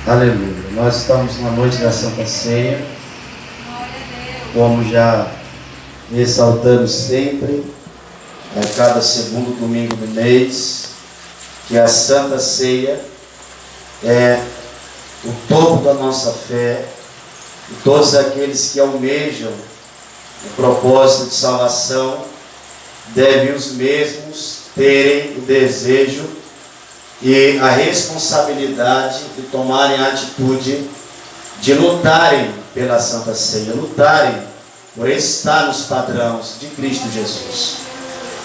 Aleluia. Nós estamos na noite da Santa Ceia, como já ressaltamos sempre, a cada segundo domingo do mês, que a Santa Ceia é o topo da nossa fé, e todos aqueles que almejam o propósito de salvação devem os mesmos terem o desejo e a responsabilidade de tomarem a atitude de lutarem pela Santa Ceia, lutarem por estar nos padrões de Cristo Jesus.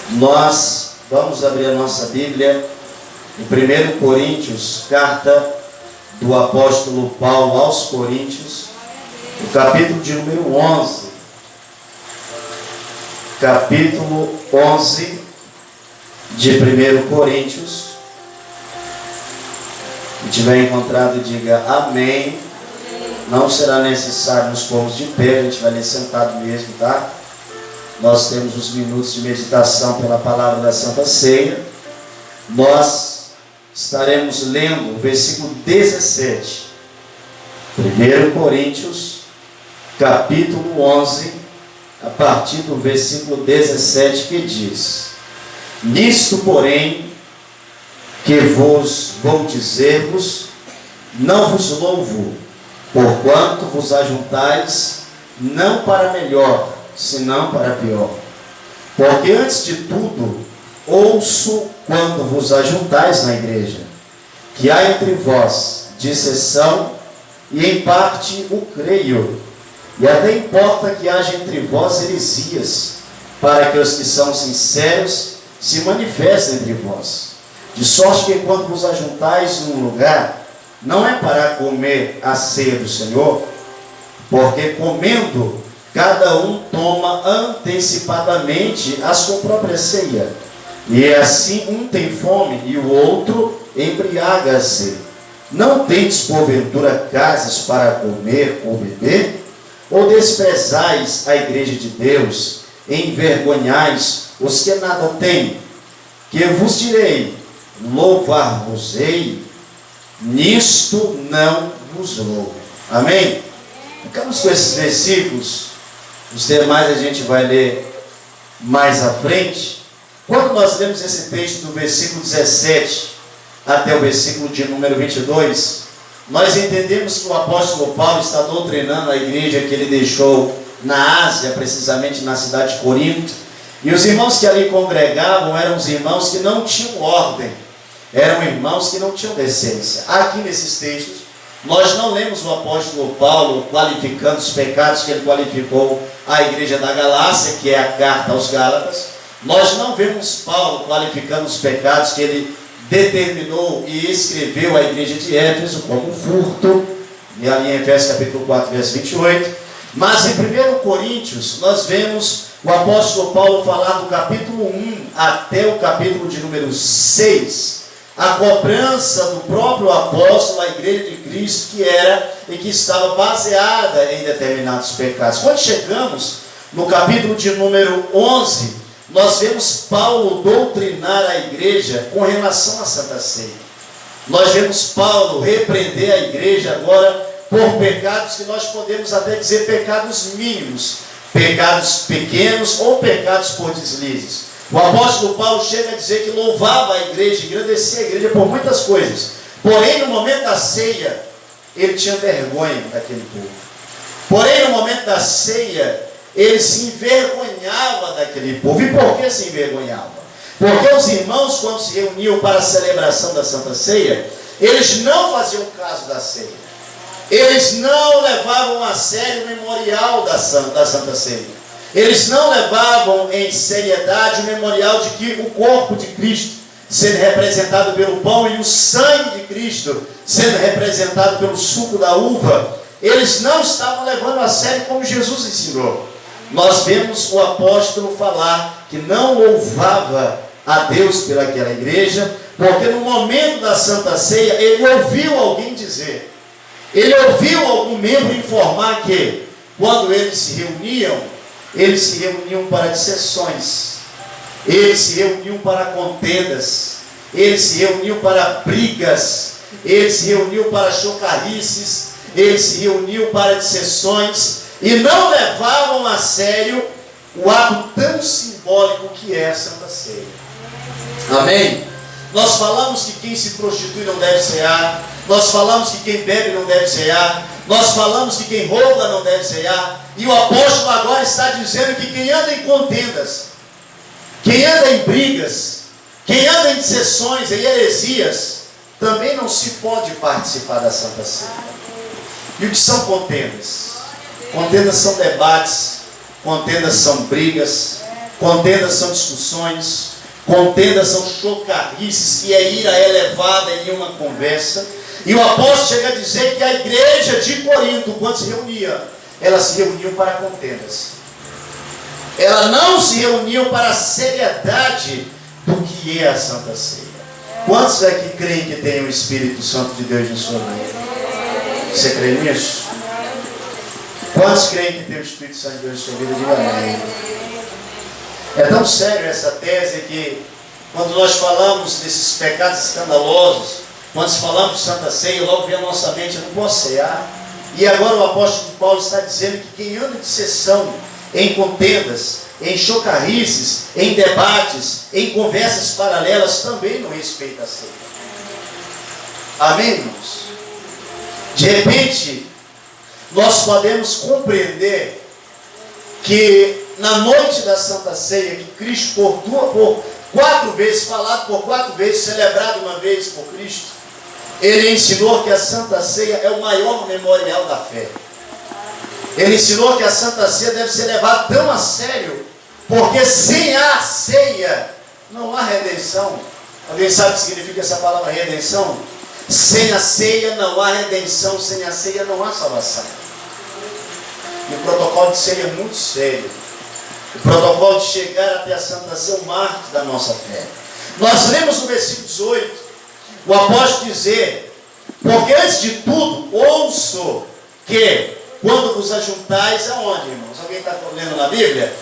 Nós vamos abrir a nossa Bíblia em 1 Coríntios, carta do apóstolo Paulo aos Coríntios, o capítulo de número 11. Capítulo 11 de 1 Coríntios. Se tiver encontrado, diga amém. Não será necessário nos pormos de pé, a gente vai ler sentado mesmo, tá? Nós temos os minutos de meditação pela palavra da Santa Ceia. Nós estaremos lendo o versículo 17. 1 Coríntios, capítulo 11, a partir do versículo 17, que diz: Nisto, porém, que vos vou dizer-vos, não vos louvo, porquanto vos ajuntais, não para melhor, senão para pior. Porque antes de tudo, ouço quando vos ajuntais na igreja, que há entre vós dissensão, e em parte o creio, e até importa que haja entre vós heresias, para que os que são sinceros se manifestem entre vós. De sorte que quando vos ajuntais num lugar, não é para comer a ceia do Senhor, porque comendo, cada um toma antecipadamente a sua própria ceia. E assim um tem fome e o outro embriaga-se. Não tendes porventura casas para comer ou beber? Ou desprezais a igreja de Deus, e envergonhais os que nada têm? Que vos direi, louvar-vos-ei, nisto não vos louvo. Amém? Ficamos com esses versículos, os demais a gente vai ler mais à frente. Quando nós lemos esse texto do versículo 17 até o versículo de número 22, nós entendemos que o apóstolo Paulo está doutrinando a igreja que ele deixou na Ásia, precisamente na cidade de Corinto, e os irmãos que ali congregavam eram os irmãos que não tinham ordem, eram irmãos que não tinham decência. Aqui nesses textos, nós não lemos o apóstolo Paulo qualificando os pecados que ele qualificou à igreja da Galácia, que é a carta aos Gálatas. Nós não vemos Paulo qualificando os pecados que ele determinou e escreveu à igreja de Éfeso, como furto, e ali em Efésios capítulo 4, verso 28. Mas em 1 Coríntios, nós vemos o apóstolo Paulo falar do capítulo 1 até o capítulo de número 6, a cobrança do próprio apóstolo à igreja de Cristo, que era e que estava baseada em determinados pecados. Quando chegamos no capítulo de número 11, nós vemos Paulo doutrinar a igreja com relação à Santa Ceia. Nós vemos Paulo repreender a igreja agora por pecados que nós podemos até dizer pecados mínimos, pecados pequenos ou pecados por deslizes. O apóstolo Paulo chega a dizer que louvava a igreja, engrandecia a igreja por muitas coisas. Porém, no momento da ceia, ele tinha vergonha daquele povo. Porém, no momento da ceia, ele se envergonhava daquele povo. E por que se envergonhava? Porque os irmãos, quando se reuniam para a celebração da Santa Ceia, eles não faziam caso da ceia. Eles não levavam a sério o memorial da Santa Ceia. Eles não levavam em seriedade o memorial de que o corpo de Cristo, sendo representado pelo pão, e o sangue de Cristo, sendo representado pelo suco da uva, eles não estavam levando a sério como Jesus ensinou. Nós vemos o apóstolo falar que não louvava a Deus pelaquela igreja, porque no momento da Santa Ceia, ele ouviu alguém dizer, ele ouviu algum membro informar que, quando eles se reuniam para dissensões, eles se reuniam para contendas, eles se reuniam para brigas, ele se reuniu para chocarrices, ele se reuniu para dissensões, e não levavam a sério o ato tão simbólico que é a Santa Ceia. Amém? Nós falamos que quem se prostitui não deve cear, nós falamos que quem bebe não deve cear, nós falamos que quem rouba não deve cear, e o apóstolo agora está dizendo que quem anda em contendas, quem anda em brigas, quem anda em dissensões, em heresias, também não se pode participar da Santa Ceia. E o que são contendas? Contendas são debates, contendas são brigas, contendas são discussões, contendas são chocarrices, que é ira elevada em uma conversa. E o apóstolo chega a dizer que a igreja de Corinto, quando se reunia, ela se reuniu para contendas. Ela não se reuniu para a seriedade do que é a Santa Ceia. Quantos é que creem que tem o Espírito Santo de Deus em sua vida? Você crê nisso? Quantos creem que tem o Espírito Santo de Deus em sua vida? Diga amém. É tão sério essa tese que, quando nós falamos desses pecados escandalosos, quando falamos de Santa Ceia, logo vem a nossa mente: eu não posso cear. E agora o apóstolo Paulo está dizendo que quem anda de sessão, em contendas, em chocarrices, em debates, em conversas paralelas, também não respeita a ceia. Amém, irmãos? De repente, nós podemos compreender que na noite da Santa Ceia, que Cristo por 4 vezes, falado por 4 vezes, celebrado uma vez por Cristo, Ele ensinou que a Santa Ceia é o maior memorial da fé. Ele ensinou que a Santa Ceia deve ser levada tão a sério, porque sem a ceia não há redenção. Alguém sabe o que significa essa palavra redenção? Sem a ceia não há redenção, sem a ceia não há salvação. E o protocolo de ceia é muito sério. O protocolo de chegar até a Santa Ceia é o marco da nossa fé. Nós lemos no versículo 18, o apóstolo dizer: porque antes de tudo, ouço que quando vos ajuntais, aonde, irmãos? Alguém está lendo na Bíblia?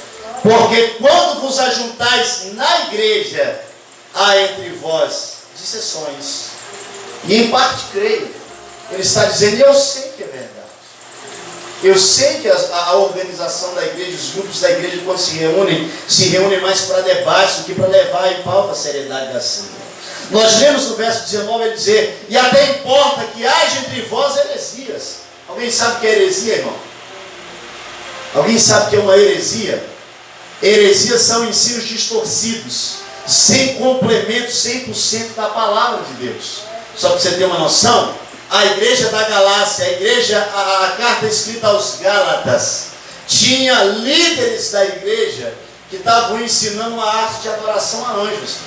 Porque quando vos ajuntais na igreja, há entre vós dissensões. E em parte creio. Ele está dizendo, e eu sei que é verdade. Eu sei que a organização da igreja, os grupos da igreja, quando se reúnem mais para debate do que para levar em pauta a seriedade da ceia. Nós lemos no verso 19 ele dizer: e até importa que haja entre vós heresias. Alguém sabe o que é heresia, irmão? Alguém sabe o que é uma heresia? Heresias são ensinos distorcidos, sem complemento 100% da palavra de Deus. Só para você ter uma noção, a igreja da Galácia, a carta escrita aos Gálatas, tinha líderes da igreja que estavam ensinando uma arte de adoração a anjos.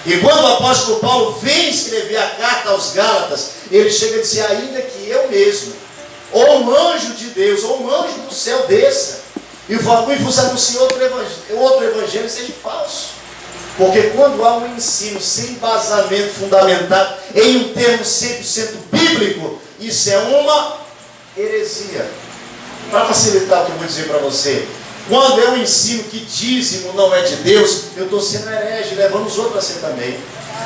E quando o apóstolo Paulo vem escrever a carta aos Gálatas, ele chega a dizer: ainda que eu mesmo, ou um anjo de Deus, ou um anjo do céu desça e vos anuncie outro evangelho, seja falso. Porque quando há um ensino sem embasamento fundamentado em um termo 100% bíblico, isso é uma heresia. Para facilitar o que eu vou dizer para você, quando é um ensino que dízimo não é de Deus, eu estou sendo herege, levando os outros a ser também.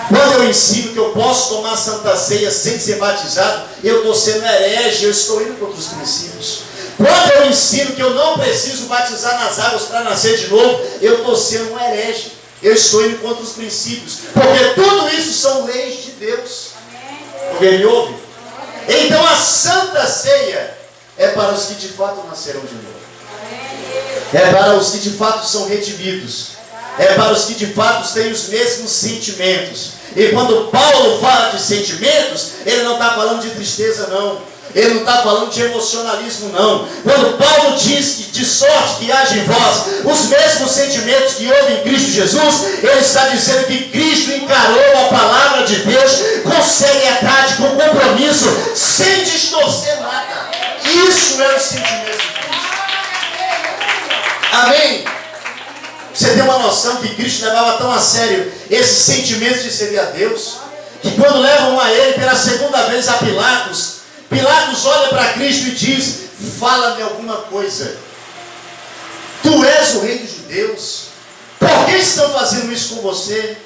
Quando eu ensino que eu posso tomar Santa Ceia sem ser batizado, eu estou sendo herege, eu estou indo contra os princípios. Quando eu ensino que eu não preciso batizar nas águas para nascer de novo, eu estou sendo um herege. Eu estou indo contra os princípios. Porque tudo isso são leis de Deus. Alguém me ouve? Então a Santa Ceia é para os que de fato nasceram de novo. É para os que de fato são redimidos. É para os que de fato têm os mesmos sentimentos. E quando Paulo fala de sentimentos, ele não está falando de tristeza, não. Ele não está falando de emocionalismo, não. Quando Paulo diz que de sorte que haja em vós os mesmos sentimentos que houve em Cristo Jesus, ele está dizendo que Cristo encarou a palavra de Deus com seriedade, com compromisso, sem distorcer nada. Isso é o sentimento de Cristo. Amém? Você tem uma noção que Cristo levava tão a sério esses sentimentos de servir a Deus, que quando levam a ele pela segunda vez a Pilatos, Pilatos olha para Cristo e diz: fala-me alguma coisa. Tu és o rei dos judeus. Por que estão fazendo isso com você?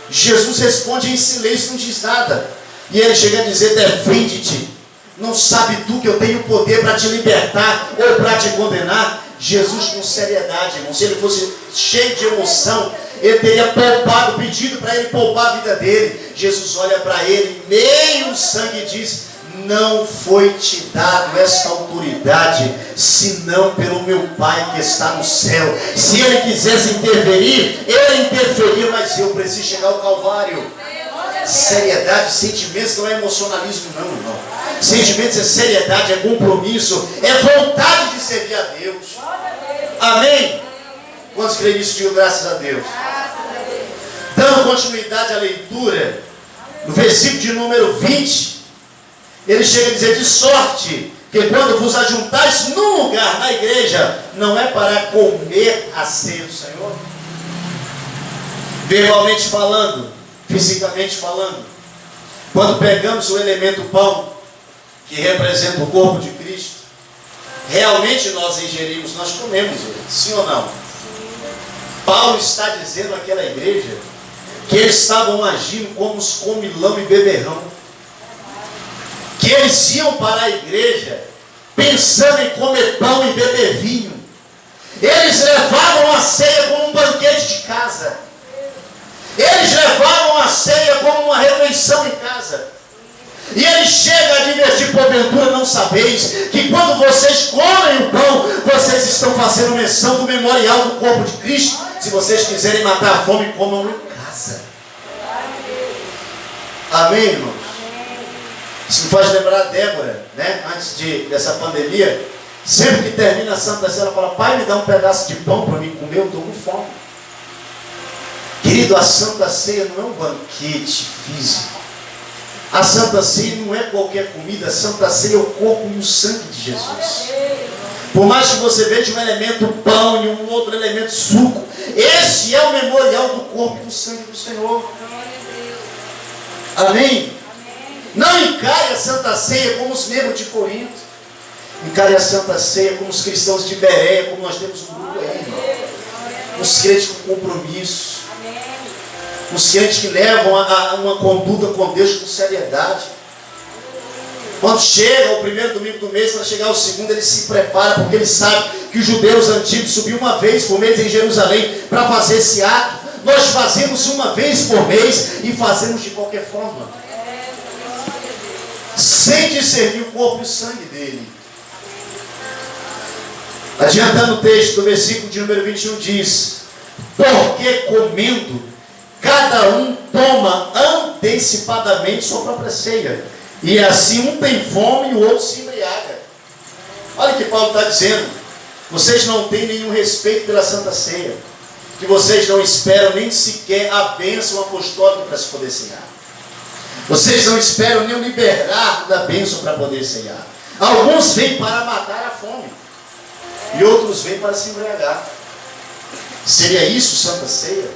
Jesus responde em silêncio, não diz nada. E ele chega a dizer: defende-te. Não sabe tu que eu tenho poder para te libertar ou para te condenar? Jesus, com seriedade, irmão, se ele fosse cheio de emoção, ele teria poupado, pedido para ele poupar a vida dele. Jesus olha para ele, meio o sangue, e diz: não foi te dado esta autoridade, senão pelo meu Pai que está no céu. Se ele quisesse interferir, ele interferia, mas eu preciso chegar ao Calvário. Seriedade, sentimentos não é emocionalismo não, irmão. Sentimentos é seriedade, é compromisso, é vontade de servir a Deus. Amém? Quantos creem nisso? Digam graças a Deus. Dando continuidade à leitura, no versículo de número 20, ele chega a dizer: de sorte que quando vos ajuntais num lugar, na igreja, não é para comer a ceia do Senhor, verbalmente falando, fisicamente falando. Quando pegamos o elemento pão, que representa o corpo de Cristo, realmente nós ingerimos, nós comemos ele, sim ou não? Paulo está dizendo àquela igreja que eles estavam agindo como os comilão e beberrão, que eles iam para a igreja pensando em comer pão e beber vinho. Eles levavam a ceia como um banquete de casa. Eles levavam a ceia como uma refeição em casa. E ele chega a advertir: porventura não sabeis que quando vocês comem o pão, vocês estão fazendo menção do memorial do corpo de Cristo? Se vocês quiserem matar a fome, comam em casa. Amém, irmãos? Isso me faz lembrar a Débora, né? Antes dessa pandemia, sempre que termina a Santa Ceia, ela fala: pai, me dá um pedaço de pão para mim comer, eu estou com fome. Querido, a Santa Ceia não é um banquete físico. A Santa Ceia não é qualquer comida. A Santa Ceia é o corpo e o sangue de Jesus. Por mais que você veja um elemento pão e um outro elemento suco, esse é o memorial do corpo e do sangue do Senhor. Amém? Não encare a Santa Ceia como os membros de Corinto. Encare a Santa Ceia como os cristãos de Bereia, como nós temos um grupo aí, irmão. Os crentes com compromisso. Os crentes que levam a uma conduta com Deus com seriedade. Quando chega o primeiro domingo do mês, para chegar ao segundo, ele se prepara, porque ele sabe que os judeus antigos subiam uma vez por mês em Jerusalém para fazer esse ato. Nós fazemos uma vez por mês e fazemos de qualquer forma, sem discernir o corpo e o sangue dele. Adiantando o texto, do versículo de número 21 diz: porque comendo, cada um toma antecipadamente sua própria ceia, e assim um tem fome e o outro se embriaga. Olha o que Paulo está dizendo: vocês não têm nenhum respeito pela Santa Ceia, que vocês não esperam nem sequer a bênção apostólica para se poder ceiar. Vocês não esperam nem o liberar da bênção para poder ceiar. Alguns vêm para matar a fome, e outros vêm para se embriagar. Seria isso Santa Ceia?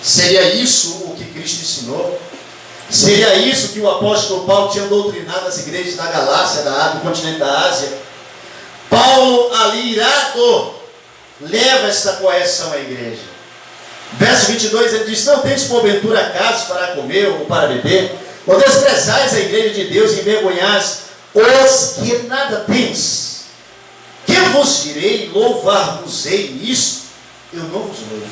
Seria isso o que Cristo ensinou? Seria isso que o apóstolo Paulo tinha doutrinado as igrejas da Galácia, do continente da Ásia? Paulo, ali irado, leva esta correção à igreja. Verso 22, ele diz: não tendes porventura casos para comer ou para beber, ou desprezais a igreja de Deus e envergonhais os que nada tens? Que vos direi? Louvar-vos-ei nisto? Eu não vos louvo.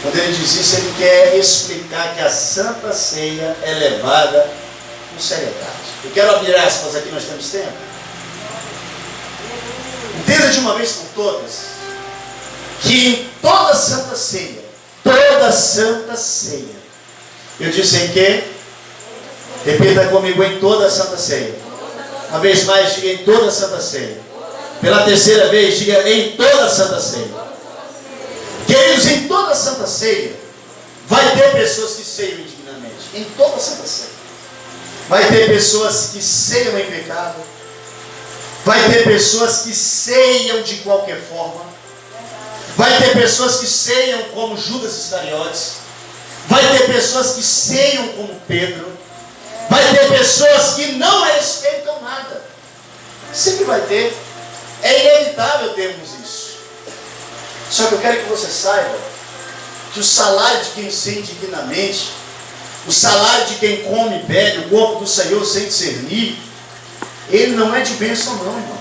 Quando ele diz isso, ele quer explicar que a Santa Ceia é levada com seriedade. Eu quero abrir aspas aqui, nós temos tempo. Entenda de uma vez por todas que em toda Santa Ceia, eu disse em que? Repita comigo: em toda Santa Ceia. Uma vez mais, diga: em toda Santa Ceia. Pela terceira vez, diga: em toda Santa Ceia. Queridos, em toda Santa Ceia, vai ter pessoas que ceiam indignamente. Em toda Santa Ceia. Vai ter pessoas que ceiam em pecado. Vai ter pessoas que ceiam de qualquer forma. Vai ter pessoas que ceiam como Judas Iscariotes. Vai ter pessoas que ceiam como Pedro. Vai ter pessoas que não respeitam nada. Sempre vai ter. É inevitável termos isso. Só que eu quero que você saiba que o salário de quem ceia indignamente o salário de quem come e bebe o corpo do Senhor sem discernir, ele não é de bênção não, irmão.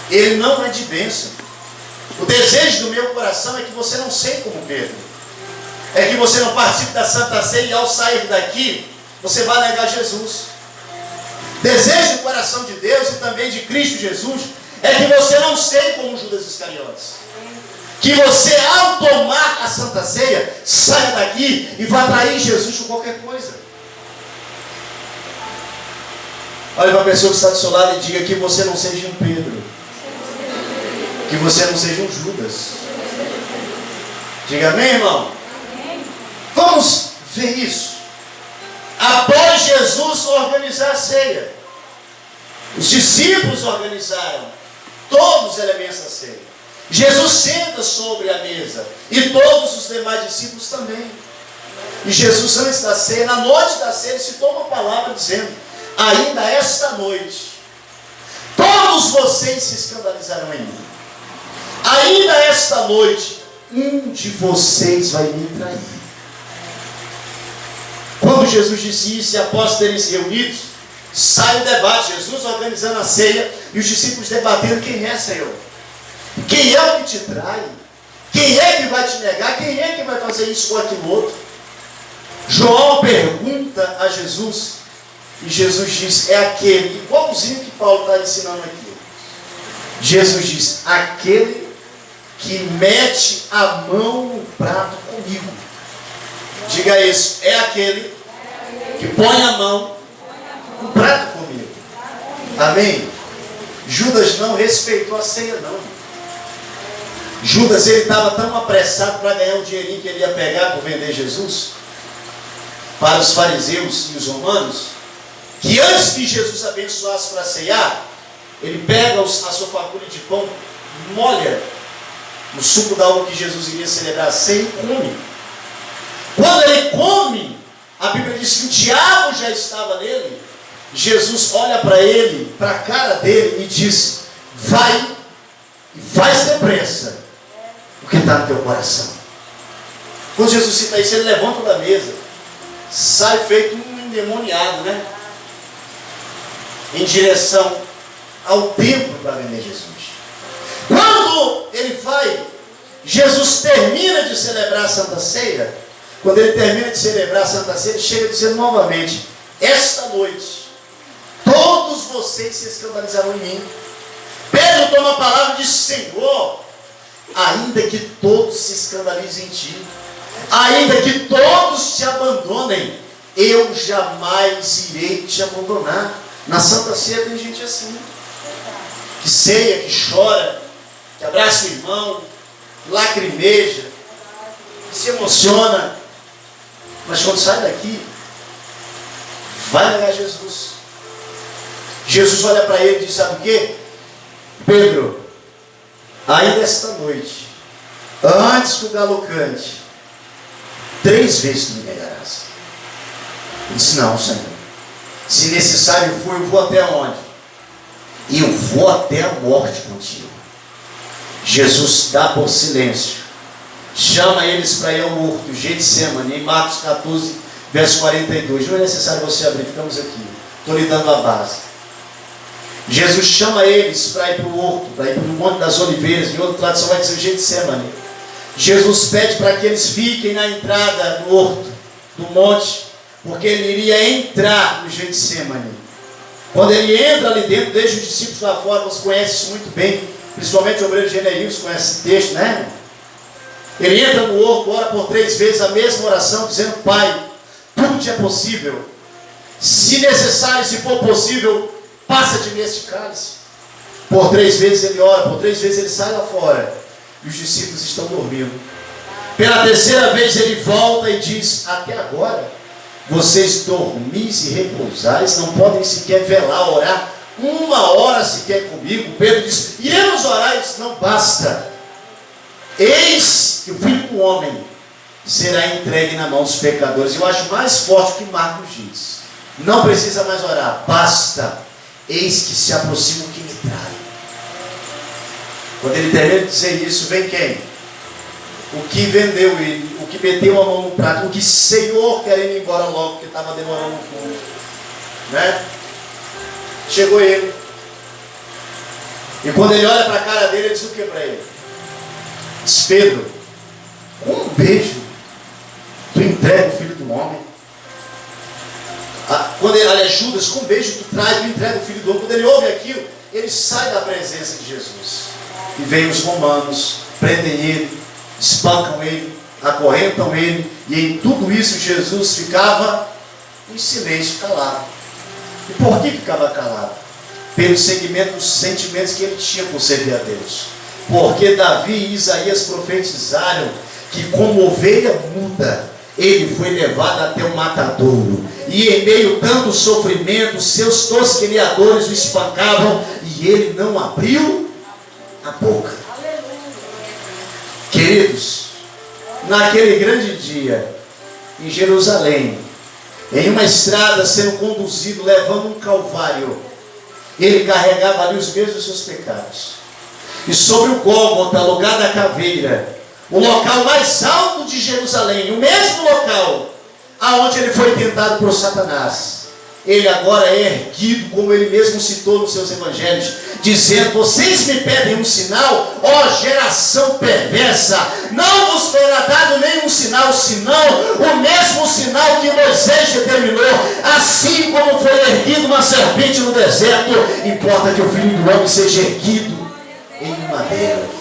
Ele não é de bênção. O desejo do meu coração é que você não seja como Pedro. É que você não participe da Santa Ceia e ao sair daqui, você vai negar Jesus. Desejo do coração de Deus e também de Cristo Jesus é que você não seja como Judas Iscariotes. Que você, ao tomar a Santa Ceia, saia daqui e vá trair Jesus com qualquer coisa. Olha para a pessoa que está do seu lado e diga que você não seja um Pedro. Que você não seja um Judas. Diga amém, irmão? Vamos ver isso. Após Jesus organizar a ceia, os discípulos organizaram todos os elementos da ceia. Jesus senta sobre a mesa e todos os demais discípulos também. E Jesus, antes da ceia, na noite da ceia, ele se toma a palavra dizendo: ainda esta noite todos vocês se escandalizarão em mim. Ainda esta noite um de vocês vai me trair. Quando Jesus disse isso, e após terem se reunidos, sai o debate, Jesus organizando a ceia e os discípulos debatendo: quem é, Senhor? Quem é o que te trai? Quem é que vai te negar? Quem é que vai fazer isso ou aquilo outro? João pergunta a Jesus, e Jesus diz: é aquele, igualzinho que Paulo está ensinando aqui. Jesus diz: aquele que mete a mão no prato comigo. Diga isso: é aquele que põe a mão no prato comigo. Amém? Judas não respeitou a ceia não. Judas, ele estava tão apressado para ganhar o dinheirinho que ele ia pegar por vender Jesus para os fariseus e os romanos, que antes que Jesus abençoasse para ceiar, ele pega a sua fagulha de pão, molha no suco da uva que Jesus iria celebrar a ceia e come. Quando ele come, a Bíblia diz que o diabo já estava nele. Jesus olha para ele, para a cara dele e diz: vai e faz depressa o que está no teu coração. Quando Jesus cita isso, ele levanta da mesa, sai feito um endemoniado, né? Em direção ao templo para vender Jesus. Quando ele vai, Jesus termina de celebrar a Santa Ceia. Quando ele termina de celebrar a Santa Ceia, ele chega dizendo novamente: esta noite todos vocês se escandalizarão em mim. Pedro toma a palavra e diz: Senhor, ainda que todos se escandalizem em ti, ainda que todos te abandonem, eu jamais irei te abandonar. Na Santa Ceia tem gente assim, que ceia, que chora, que abraça o irmão, lacrimeja, que se emociona, mas quando sai daqui, vai negar Jesus. Jesus olha para ele e diz: sabe o quê? Pedro, ainda esta noite, antes que o galo cante, 3 vezes tu me negarás. Ele disse: não, Senhor, se necessário for, eu vou até onde? Eu vou até a morte contigo. Jesus dá por silêncio, chama eles para ir ao horto, Getsemane, em Marcos 14, verso 42. Não é necessário você abrir, ficamos aqui, estou lhe dando a base. Jesus chama eles para ir para o horto, para ir para o Monte das Oliveiras, em outra tradução vai dizer Getsemane. Jesus pede para que eles fiquem na entrada do horto, do monte, porque ele iria entrar no Getsemane. Quando ele entra ali dentro, deixa os discípulos lá fora. Você conhece isso muito bem, principalmente o obreiro Geneiros conhece esse texto, né? Ele entra no horto, ora por 3 vezes a mesma oração, dizendo: Pai, tudo te é possível, se necessário, se for possível, passa de mim este cálice. Por 3 vezes ele ora, por 3 vezes ele sai lá fora, e os discípulos estão dormindo. Pela 3ª vez ele volta e diz: até agora vocês dormis e repousais, não podem sequer velar, orar 1 hora sequer comigo. Pedro diz: iremos orar. Ele diz: não basta, eis que o Filho do Homem será entregue na mão dos pecadores. Eu acho mais forte o que Marcos diz: não precisa mais orar, basta, eis que se aproxima o que me trai. Quando ele termina de dizer isso, vem quem? o que vendeu ele, o que meteu a mão no prato, o que ceiou querendo ir embora logo, porque estava demorando um pouco. Né? Chegou ele. E quando ele olha para a cara dele, ele diz o que para ele? Diz: Pedro, com um beijo, tu entrega o filho do homem. Quando ele olha Judas, com um beijo, tu traz, tu entrega o filho do homem. Quando ele ouve aquilo, ele sai da presença de Jesus. E vem os romanos, prendem ele, espancam ele, acorrentam ele. E em tudo isso Jesus ficava em silêncio, calado. E por que ficava calado? Pelo seguimento dos sentimentos que ele tinha por servir a Deus. Porque Davi e Isaías profetizaram que como ovelha muda, ele foi levado até o matadouro. E em meio a tanto sofrimento, seus tosqueadores o espancavam e ele não abriu a boca. Queridos, naquele grande dia, em Jerusalém, em uma estrada sendo conduzido, levando um calvário, ele carregava ali os mesmos seus pecados. E sobre o Gólgota, lugar da caveira, o local mais alto de Jerusalém, o mesmo local aonde ele foi tentado por Satanás, ele agora é erguido, como ele mesmo citou nos seus evangelhos, dizendo: vocês me pedem um sinal, ó geração perversa, não vos será dado nenhum sinal, senão o mesmo sinal que Moisés determinou. Assim como foi erguido uma serpente no deserto, importa que o Filho do Homem seja erguido em madeira.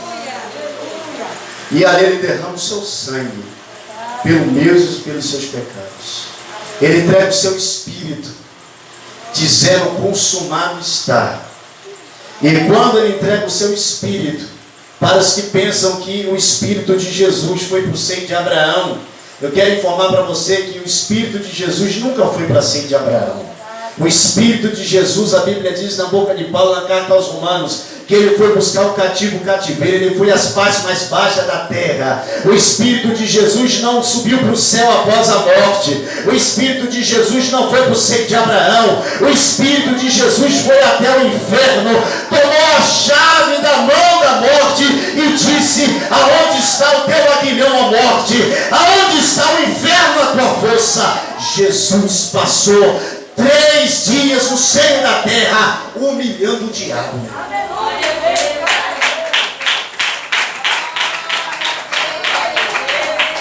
E ali ele derrama o seu sangue, pelos meus e pelos seus pecados. Ele entrega o seu espírito, dizendo: consumado está. E quando ele entrega o seu espírito, para os que pensam que o espírito de Jesus foi para o seio de Abraão, eu quero informar para você que o espírito de Jesus nunca foi para o seio de Abraão. O espírito de Jesus, a Bíblia diz na boca de Paulo, na carta aos Romanos, que ele foi buscar o cativo, o cativeiro, ele foi às partes mais baixas da terra. O Espírito de Jesus não subiu para o céu após a morte. O Espírito de Jesus não foi para o seio de Abraão. O Espírito de Jesus foi até o inferno, tomou a chave da mão da morte e disse: aonde está o teu aguilhão, a morte? Aonde está o inferno, a tua força? Jesus passou 3 dias no seio da terra, humilhando o diabo.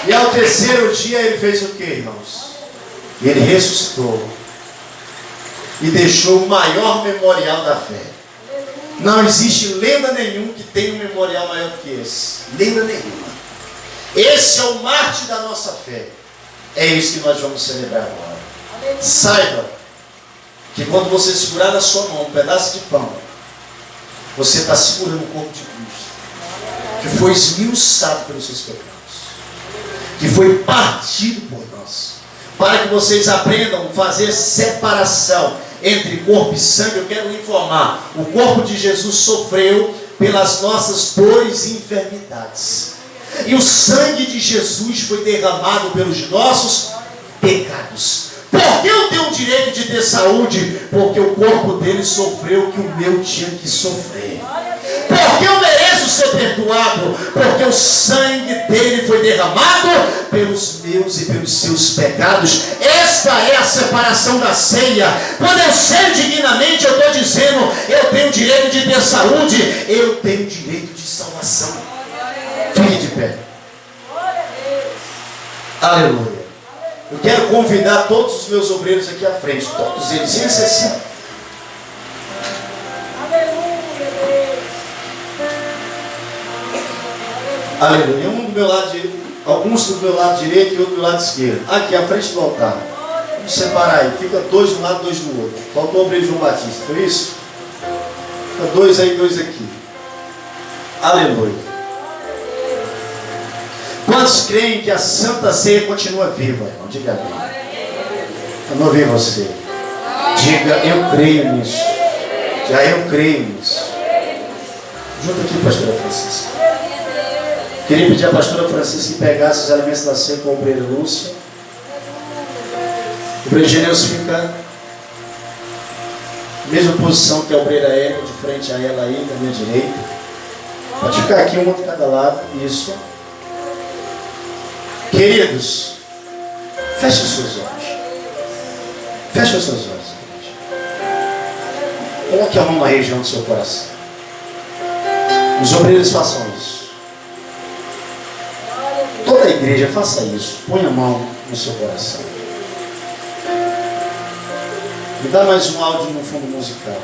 E ao terceiro dia ele fez o que, irmãos? Ele ressuscitou e deixou o maior memorial da fé. Não existe lenda nenhuma que tenha um memorial maior que esse. Lenda nenhuma. Esse é o mártir da nossa fé. É isso que nós vamos celebrar agora. Saiba que quando você segurar na sua mão um pedaço de pão, você está segurando o corpo de Cristo, que foi esmiuçado pelos seus pecados, que foi partido por nós, para que vocês aprendam a fazer separação entre corpo e sangue. Eu quero lhe informar: o corpo de Jesus sofreu pelas nossas dores e enfermidades, e o sangue de Jesus foi derramado pelos nossos pecados. Por que eu tenho o direito de ter saúde? Porque o corpo dele sofreu o que o meu tinha que sofrer. Por que eu mereço ser perdoado? Porque o sangue dele foi derramado pelos meus e pelos seus pecados. Esta é a separação da ceia. Quando eu sei dignamente, eu estou dizendo: eu tenho o direito de ter saúde, eu tenho o direito de salvação. Fique de pé. Aleluia. Eu quero convidar todos os meus obreiros aqui à frente, todos eles, sem exceção. Aleluia. Um do meu lado direito, alguns do meu lado direito e outro do lado esquerdo. Aqui, à frente do altar. Vamos separar aí. Fica 2 de um lado, 2 do outro. Faltou o obreiro João Batista, foi isso? Fica 2 aí, 2 aqui. Aleluia. Quantos creem que a Santa Ceia continua viva, irmão? Diga bem. Eu não ouvi você. Diga: eu creio nisso. Já eu creio nisso. Junto aqui, pastora Francisca. Queria pedir à pastora Francisca que pegasse os alimentos da ceia com o obreiro Lúcio. O obreiro Genilson fica na mesma posição que a obreira Ellen, de frente a ela aí, da minha direita. Pode ficar aqui, um de cada lado. Isso. Queridos, feche os seus olhos. Feche os seus olhos. Coloque a mão na região do seu coração. Os obreiros façam isso. Toda a igreja faça isso. Põe a mão no seu coração. Me dá mais um áudio no fundo musical.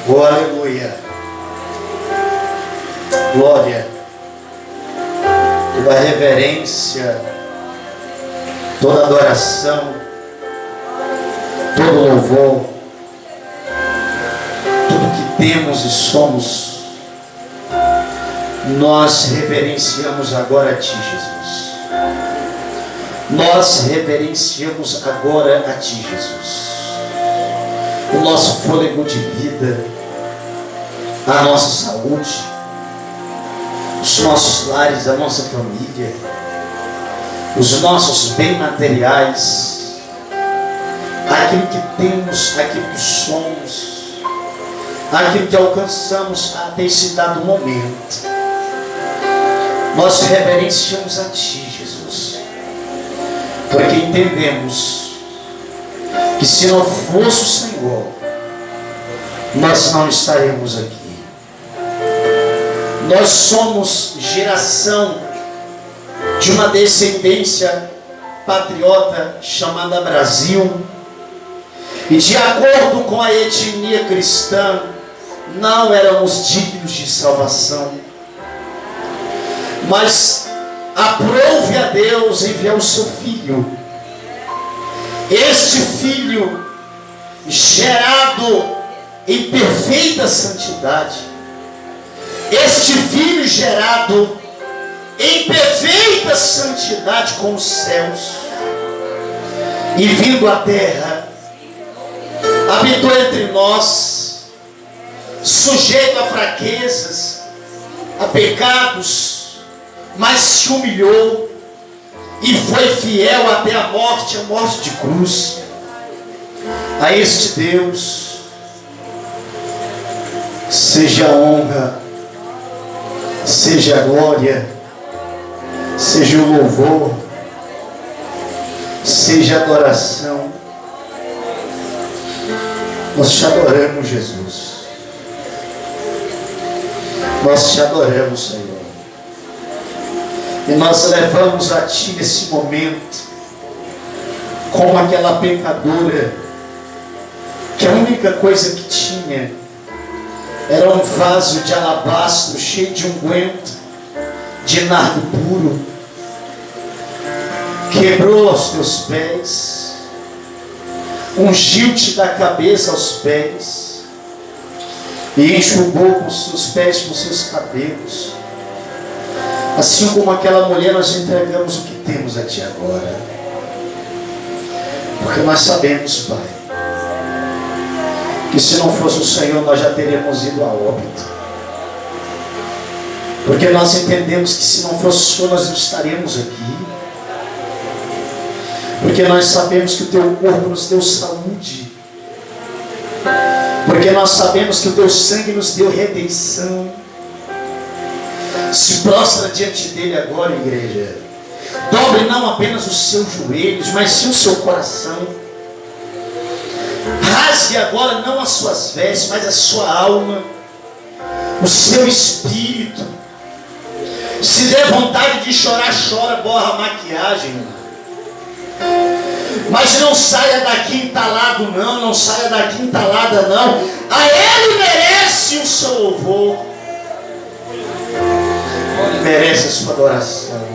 Oh, aleluia. Glória. Toda reverência, toda adoração, todo louvor, tudo que temos e somos, nós reverenciamos agora a Ti, Jesus. Nós reverenciamos agora a Ti, Jesus. O nosso fôlego de vida, a nossa saúde, os nossos lares, a nossa família, os nossos bens materiais, aquilo que temos, aquilo que somos, aquilo que alcançamos até esse dado momento. Nós reverenciamos a Ti, Jesus, porque entendemos que se não fosse o Senhor, nós não estaremos aqui. Nós somos geração de uma descendência patriota chamada Brasil, e de acordo com a etnia cristã, não éramos dignos de salvação. Mas aprove a Deus enviar o seu Filho. Este Filho, gerado em perfeita santidade, este Filho gerado em perfeita santidade com os céus, e vindo à terra, habitou entre nós, sujeito a fraquezas, a pecados, mas se humilhou e foi fiel até a morte de cruz. A este Deus seja a honra, seja a glória, seja o louvor, seja a adoração. Nós te adoramos, Jesus. Nós te adoramos, Senhor. E nós levamos a Ti nesse momento, como aquela pecadora, que a única coisa que tinha era um vaso de alabastro cheio de unguento, de nardo puro. Quebrou aos Teus pés, ungiu-te da cabeça aos pés, e enxugou com os seus pés, com os seus cabelos. Assim como aquela mulher, nós entregamos o que temos a Ti agora, porque nós sabemos, Pai, que se não fosse o Senhor, nós já teríamos ido a óbito. Porque nós entendemos que se não fosse o Senhor, nós não estaríamos aqui. Porque nós sabemos que o Teu corpo nos deu saúde. Porque nós sabemos que o Teu sangue nos deu redenção. Se prostra diante dele agora, igreja. Dobre não apenas os seus joelhos, mas sim o seu coração. Rasgue agora não as suas vestes, mas a sua alma, o seu espírito. Se der vontade de chorar, chora, borra a maquiagem. Mas não saia daqui entalado não, não saia daqui entalada não. A Ele merece o seu louvor. Ele merece a sua adoração.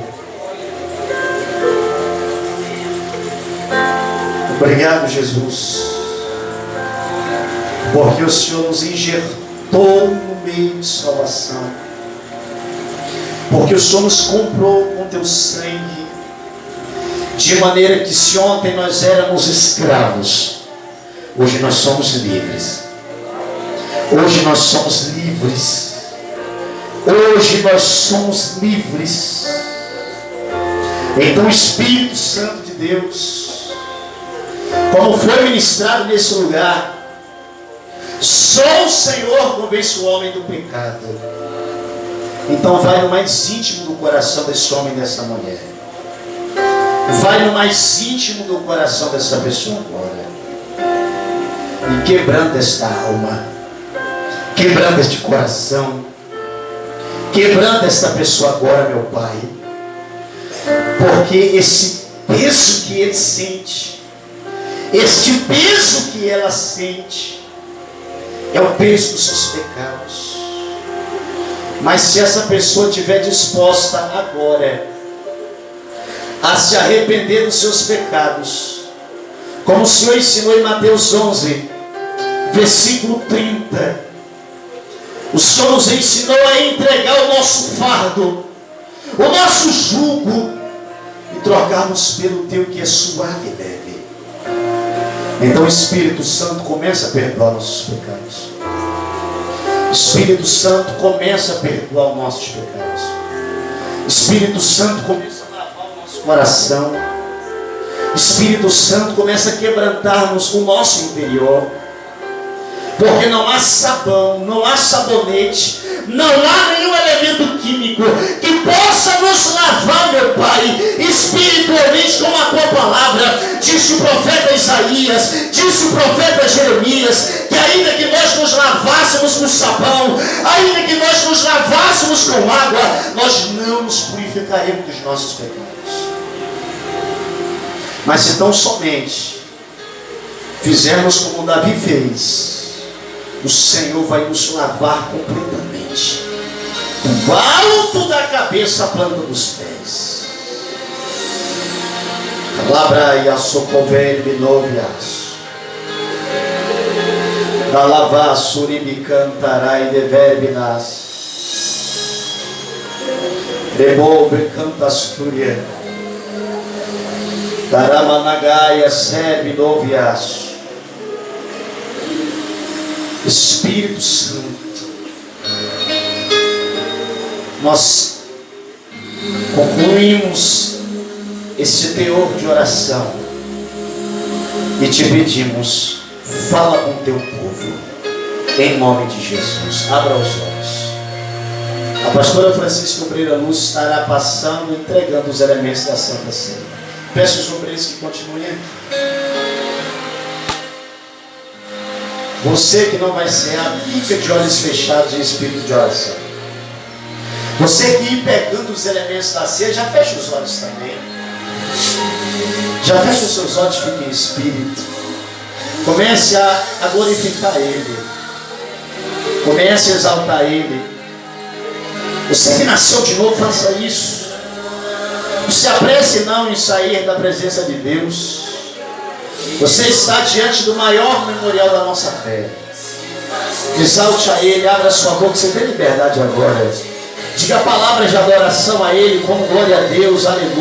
Obrigado, Jesus, porque o Senhor nos injetou no meio de salvação, porque o Senhor nos comprou com Teu sangue, de maneira que se ontem nós éramos escravos, hoje nós somos livres. Hoje nós somos livres. Hoje nós somos livres. Então o Espírito Santo de Deus, como foi ministrado nesse lugar, só o Senhor convence o homem do pecado. Então vai no mais íntimo do coração desse homem e dessa mulher. Vai no mais íntimo do coração dessa pessoa agora. E quebrando esta alma, quebrando este coração, quebrando esta pessoa agora, meu Pai. Porque esse peso que ele sente, este peso que ela sente, é o peso dos seus pecados. Mas se essa pessoa estiver disposta agora a se arrepender dos seus pecados, como o Senhor ensinou em Mateus 11, versículo 30, o Senhor nos ensinou a entregar o nosso fardo, o nosso jugo, e trocarmos pelo teu que é suave e leve. Então o Espírito Santo começa a perdoar nossos pecados. Espírito Santo começa a perdoar os nossos pecados. Espírito Santo começa a lavar o nosso coração. Espírito Santo começa a quebrantar-nos o nosso interior. Porque não há sabão, não há sabonete, não há nenhum elemento químico que possa nos lavar, meu Pai, espiritualmente, como a tua palavra. Disse o profeta Isaías, disse o profeta Jeremias, que ainda que nós nos lavássemos com sabão, ainda que nós nos lavássemos com água, nós não nos purificaremos dos nossos pecados. Mas se tão somente fizermos como Davi fez, o Senhor vai nos lavar completamente, do alto da cabeça à planta dos pés. Palavra e a socover binovias, da lavar suribi cantarai de verbinas, revolve cantasturia, daramanagaia serbi novias. Espírito Santo, nós concluímos esse teor de oração e te pedimos, fala com o teu povo, em nome de Jesus. Abra os olhos. A pastora Francisca Obreira Luz estará passando, entregando os elementos da Santa Ceia. Peço aos obreiros que continuem aqui. Você que não vai cear, fica de olhos fechados em espírito de oração. Você que ir pegando os elementos da ceia, já fecha os olhos também. Já fecha os seus olhos, fique em espírito. Comece a glorificar Ele. Comece a exaltar Ele. Você que nasceu de novo, faça isso. Não se apresse não em sair da presença de Deus. Você está diante do maior memorial da nossa fé. Exalte a Ele, abra sua boca, você tem liberdade agora. Diga palavras de adoração a Ele, como glória a Deus, aleluia.